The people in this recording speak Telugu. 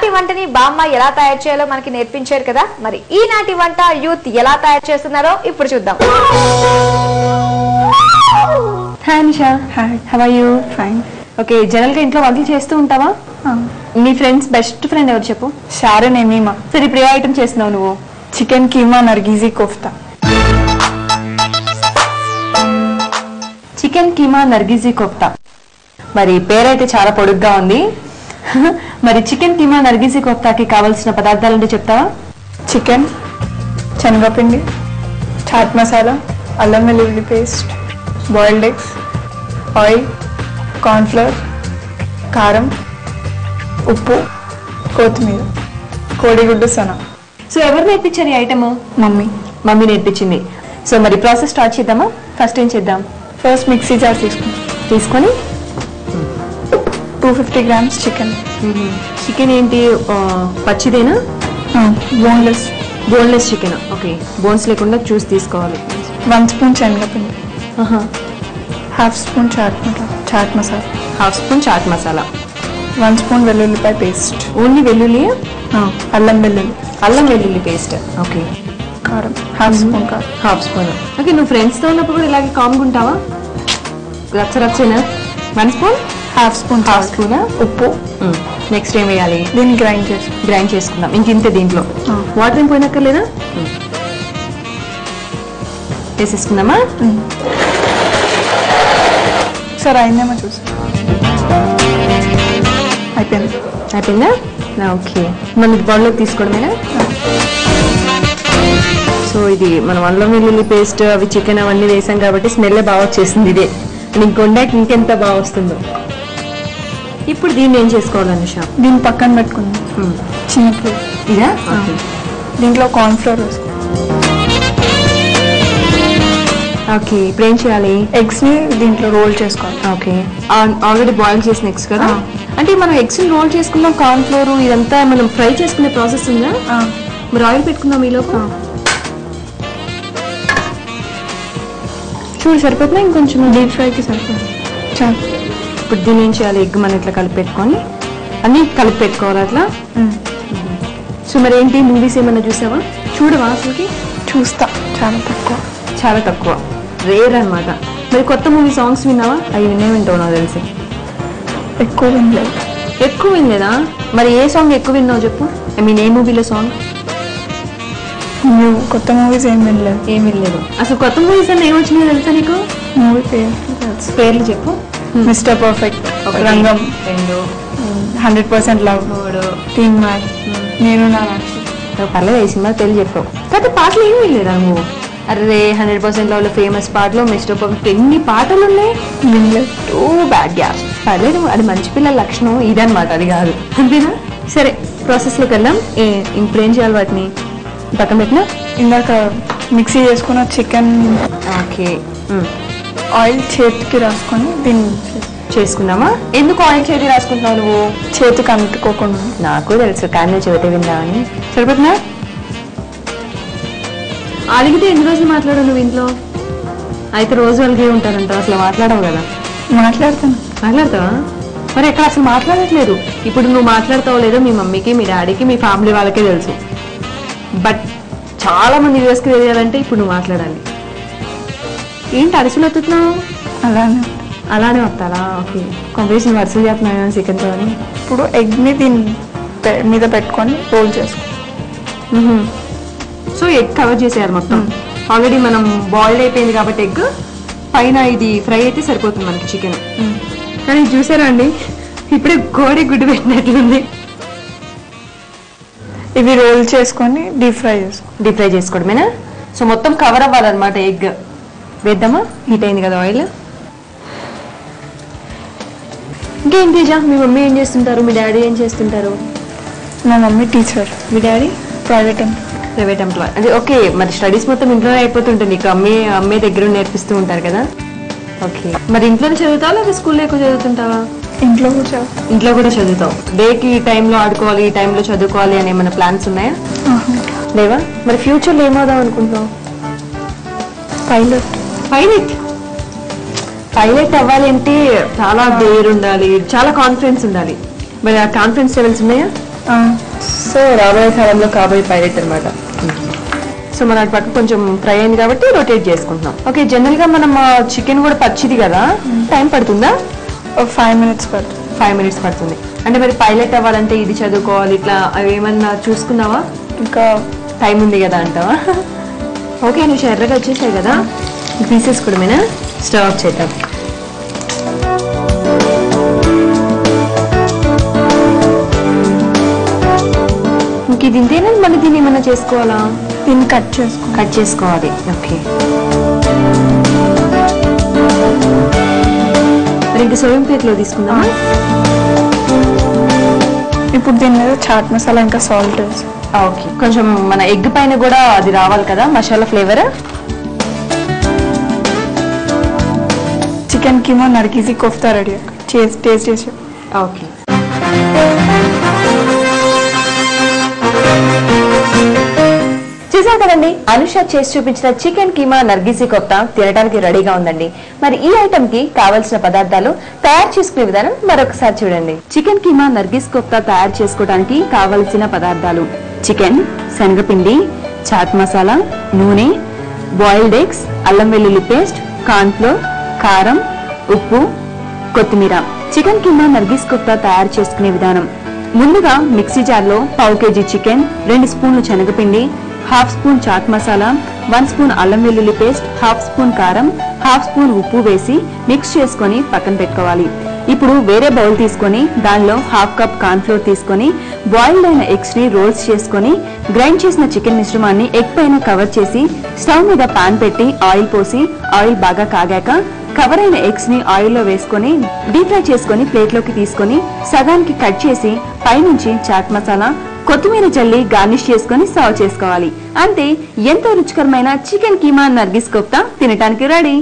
నాటి వంటని బామ్మ ఎలా తయారు చేయాలో మనకి నేర్పించారు కదా, మరి ఈ నాటి వంట యూత్ ఎలా తయారు చేస్తున్నారో ఇప్పుడు చూద్దాం. Hi Nisha. Hi, how are you? Fine. Okay, general గా ఇంట్లో వంటలు చేస్తూ ఉంటావా? నీ ఫ్రెండ్స్ బెస్ట్ ఫ్రెండ్ ఎవరు చెప్పు? Sharon Jemima. సరే, ఇప్పుడు ఏ ఐటమ్ చేస్తున్నావు నువ్వు? చికెన్ కీమా నర్గీజీ కోఫ్తా. చికెన్ కీమా నర్గీజీ కోఫ్తా. మరి పేరైతే చాలా పొడుగ్గా ఉంది. మరి చికెన్ కీమా నర్గీజీ కోఫ్తాకి కావాల్సిన పదార్థాలు అంటే చెప్తావా? చికెన్, శనగపిండి, చాట్ మసాలా, అల్లం వెల్లుల్లి paste, boiled eggs, oil, cornflour, కారం, ఉప్పు, కొత్తిమీర, కోడిగుడ్డు సన. సో ఎవరు నేర్పించారు ఈ ఐటమ్? మమ్మీ. మమ్మీ నేర్పించింది. సో మరి ప్రాసెస్ స్టార్ట్ చేద్దామా? ఫస్ట్ ఏం చేద్దాం? ఫస్ట్ మిక్సీ జార్ తీసుకొని 250 grams చికెన్. చికెన్ ఏంటి, పచ్చిదేనా? Boneless. Boneless chicken. Okay, bones లేకుండా చూసి తీసుకోవాలి. 1 స్పూన్ శనగపిండి, half spoon chaat masala, half spoon chaat masala, 1 spoon వెల్లుల్లిపాయ పేస్ట్. ఓన్లీ వెల్లుల్లి? అల్లం వెల్లుల్లి పేస్ట్. ఓకే, కారం, హాఫ్ స్పూన్ కారం. Half spoon. ఓకే, నువ్వు ఫ్రెండ్స్తో ఉన్నప్పుడు కూడా ఇలాగే కామ్గా ఉంటావా? రచ్చరచ్చేనా? 1 స్పూన్, హాఫ్ స్పూన్ ఉప్పు. నెక్స్ట్ ఏం వేయాలి? దీన్ని గ్రైండ్ చేసుకుందాం. ఇంతే దీంట్లో వాటర్ ఏం పోయినక్కర్లేదా? వేసేసుకుందామా? సరే, అయిందేమో చూసి. అయిపోయిందా? ఓకే, మనం బౌల్లోకి తీసుకోవడమేనా? సో ఇది మనం అల్లం వెల్లుల్లి పేస్ట్, అవి చికెన్ అవన్నీ వేసాం కాబట్టి స్మెల్ బాగా వచ్చేసింది. ఇదే ఇంకొండాక ఇంకెంత బాగా వస్తుందో. ఇప్పుడు దీన్ని ఏం చేసుకోవాలి నిషా? దీన్ని పక్కన పెట్టుకుందాం. చిన్న ప్లేట్ ఇదా? దీంట్లో కార్న్ఫ్లవర్ వేసుకో. ఓకే, ఇప్పుడు ఏం చేయాలి? ఎగ్స్ ని దీంట్లో రోల్ చేసుకోవాలి. ఓకే, ఆల్రెడీ బాయిల్ చేసిన ఎగ్స్ కదా? అంటే మనం ఎగ్స్ ని రోల్ చేసుకున్నాం, కార్న్ ఫ్లోర్ ఇదంతా మనం ఫ్రై చేసుకునే ప్రాసెస్ ఉందా? మరి ఆయిల్ పెట్టుకుందాం ఈలోపు. చూడు, సరిపోతుందా? ఇంకొంచెం డీప్ ఫ్రైకి సరిపోతుంది. చాలు. ఇప్పుడు దీన్ని ఏం చేయాలి? ఎగ్ మనం ఇట్లా కలిపి పెట్టుకొని అన్నీ కలిపి పెట్టుకోవాలి అట్లా. సో మరి ఏంటి, మూవీస్ ఏమన్నా చూసావా? చూడవా అసలుకి? చూస్తా, చాలా తక్కువ, రేర్ అనమాట. మరి కొత్త మూవీ సాంగ్స్ విన్నావా? అవి వింటావు నాకు తెలిసి. ఎక్కువ వినలేదు. ఎక్కువ వినలేదా? మరి ఏ సాంగ్ ఎక్కువ విన్నావు చెప్పు? ఐ మీన్ ఏ మూవీలో సాంగ్? కొత్త మూవీస్ ఏం వినలేదు. అసలు కొత్త మూవీస్ అన్నీ ఏమొచ్చినాయో తెలుసా నీకు? మూవీ పేర్లు చెప్పు. మిస్టర్ పర్ఫెక్ట్, రంగం, 100% లవ్, టీమ్ మ్యాచ్, నేను నా పర్లేదు. ఈ సినిమా తెలియ చెప్పావు, కాకపోతే పాటలు ఏమి వినలేదా నువ్వు? అరే 100% లవ్లో ఫేమస్ పాటలు, మిస్టర్ పర్ఫెక్ట్ ఎన్ని పాటలు ఉన్నాయి. వినలేదు. Too bad gas. పర్లేదు, అది మంచి పిల్లల లక్షణం ఇదనమాట, అది కాదు. అంతేనా? సరే, ప్రాసెస్లోకి వెళ్దాం. ఇప్పుడు ఏం చేయాలి? వాటిని పక్కన పెట్టినా ఇందాక మిక్సీ చేసుకున్న చికెన్. ఓకే, ఆయిల్ చేతికి రాసుకొని దీన్ని చేసుకుందామా? ఎందుకు ఆయిల్ చేతి రాసుకుంటున్నావు నువ్వు? చేతికి అంటుకోకుండా. నాకు తెలుసు, కానీ నువ్వు చెబితే విందామని. సరిపోతుందా? అలిగితే ఎన్ని రోజులు మాట్లాడవు నువ్వు ఇంట్లో? అయితే రోజు అలిగే ఉంటానంట. అసలు మాట్లాడవు కదా? మాట్లాడతావా? మరి ఎక్కడ అసలు మాట్లాడట్లేదు. ఇప్పుడు నువ్వు మాట్లాడతావు లేదో మీ మమ్మీకి, మీ డాడీకి, మీ ఫ్యామిలీ వాళ్ళకే తెలుసు. బట్ చాలా మంది వ్యూవర్స్కి తెలియాలంటే ఇప్పుడు నువ్వు మాట్లాడాలి. ఏంటి అరిసెలు వస్తున్నావు? అలానే వస్తారా? ఓకే, కాంబినేషన్ వరుసలు చేస్తున్నాను చికెన్తో అని. ఇప్పుడు ఎగ్ని దీని మీద పెట్టుకొని రోల్ చేసుకో. సో ఎగ్ కవర్ చేసేయాలి మొత్తం. ఆల్రెడీ మనం బాయిల్డ్ అయిపోయింది కాబట్టి ఎగ్ పైన ఇది ఫ్రై అయితే సరిపోతుంది మనకి చికెన్. కానీ చూసారా అండి, ఇప్పుడే కోడి గుడ్డు పెట్టినట్లుంది. ఇవి రోల్ చేసుకొని డీప్ ఫ్రై చేసుకోవడమేనా? సో మొత్తం కవర్ అవ్వాలన్నమాట. ఎగ్ వేద్దామా? హీట్ అయింది కదా ఆయిల్. ఇంకేం తేజ, మీ మమ్మీ ఏం చేస్తుంటారు? మీ డాడీ ఏం చేస్తుంటారు? మా మమ్మీ టీచర్, మీ డాడీ ప్రైవేట్ ఎంప్లాయ్. అదే, ఓకే. మరి స్టడీస్ మొత్తం ఇంట్లోనే అయిపోతుంటుంది. నీకు అమ్మే దగ్గర నేర్పిస్తూ ఉంటారు కదా? ఓకే, మరి ఇంట్లోనే చదువుతావా లేదా స్కూల్లో ఎక్కువ చదువుతుంటావా? ఇంట్లో కూడా చదువుతావు. డేకి ఈ టైంలో ఆడుకోవాలి, ఈ టైంలో చదువుకోవాలి అని ఏమైనా ప్లాన్స్ ఉన్నాయా? లేవా? మరి ఫ్యూచర్లో ఏమవుదాం అనుకుంటున్నావు? పైలట్ అవ్వాలంటే చాలా డేర్ ఉండాలి, చాలా కాన్ఫిడెన్స్ ఉండాలి. మరి ఆ కాన్ఫిడెన్స్ లెవెల్స్ ఉన్నాయా? సో రాబోయే కాలంలో కాబోయే పైలట్ అనమాట. సో మన అటు పక్క కొంచెం ఫ్రై అయింది కాబట్టి రొటేట్ చేసుకుంటున్నాం. ఓకే, జనరల్ గా మనం చికెన్ కూడా పచ్చిది కదా, టైం పడుతుందా? 5 minutes పడుతుంది. 5 minutes పడుతుంది. అంటే మరి పైలట్ అవ్వాలంటే ఇది చదువుకోవాలి, ఇట్లా అవి ఏమన్నా చూసుకున్నావా? ఇంకా టైం ఉంది కదా అంటావా? ఓకే, నువ్వు ఎర్రగా వచ్చేసాయి కదా, తీసేసుకోవడమేనా? స్టవ్ ఆఫ్ చేద్దాం. ఇంక ఇది ఇంతేనా, మళ్ళీ దీన్ని ఏమన్నా చేసుకోవాలా? దీన్ని కట్ చేసుకోవాలి. ఓకే, మరి ఇంకా సోయం ప్లేట్లో తీసుకుందామా? ఇప్పుడు దీని మీద చాట్ మసాలా ఇంకా సాల్ట్ వేసి. ఓకే, కొంచెం మన ఎగ్ పైన కూడా అది రావాలి కదా masala flavour. Chicken keema nargisi kofta ready. Taste చేసి. ఓకే, చూసారు కదండి, అనుష చేసి చూపించిన చికెన్ కీమా నర్గిసి కోఫ్తా తినడానికి రెడీగా ఉందండి. మరి ఈ ఐటమ్ కి కావలసిన పదార్థాలు, తయారు చేసుకునే విధానం మరొకసారి చూడండి. చికెన్ కీమా నర్గిస్ కోఫ్తా తయారు చేసుకోవడానికి కావలసిన పదార్థాలు: చికెన్, శనగపిండి, చాట్ మసాలా, నూనె, బాయిల్డ్ ఎగ్స్, అల్లం వెల్లుల్లి పేస్ట్, కార్న్ ఫ్లోర్, కారం, ఉప్పు, కొత్తిమీర. చికెన్ కీమా నర్గిస్ కోఫ్తా తయారు చేసుకునే విధానం: ముందుగా మిక్సీ జార్లో 1/2 kg చికెన్, 2 స్పూన్లు శనగపిండి, 1/2 స్పూన్ చాట్ మసాలా, 1 స్పూన్ అల్లం వెల్లుల్లి పేస్ట్, 1/2 స్పూన్ కారం, 1/2 స్పూన్ ఉప్పు వేసి మిక్స్ చేసుకొని పక్కన పెట్టుకోవాలి. ఇప్పుడు వేరే బౌల్ తీసుకొని దానిలో 1/2 కప్ కార్న్ ఫ్లోర్ తీసుకొని బాయిల్డ్ అయిన ఎగ్స్ ని రోల్స్ చేసుకొని గ్రైండ్ చేసిన చికెన్ మిశ్రమాన్ని ఎగ్ పైన కవర్ చేసి స్టవ్ మీద పాన్ పెట్టి ఆయిల్ పోసి ఆయిల్ బాగా కాగాక కవర్ అయిన ఎగ్స్ ని ఆయిల్ లో వేసుకొని డీప్ ఫ్రై చేసుకొని ప్లేట్ లోకి తీసుకొని సగానికి కట్ చేసి పైనుంచి చాట్ మసాలా, కొత్తిమీర జల్లి గార్నిష్ చేసుకొని సర్వ్ చేసుకోవాలి. అంతే, ఎంతో రుచికరమైన చికెన్ కీమా నర్గిస్ కోఫ్తా తినడానికి రెడీ.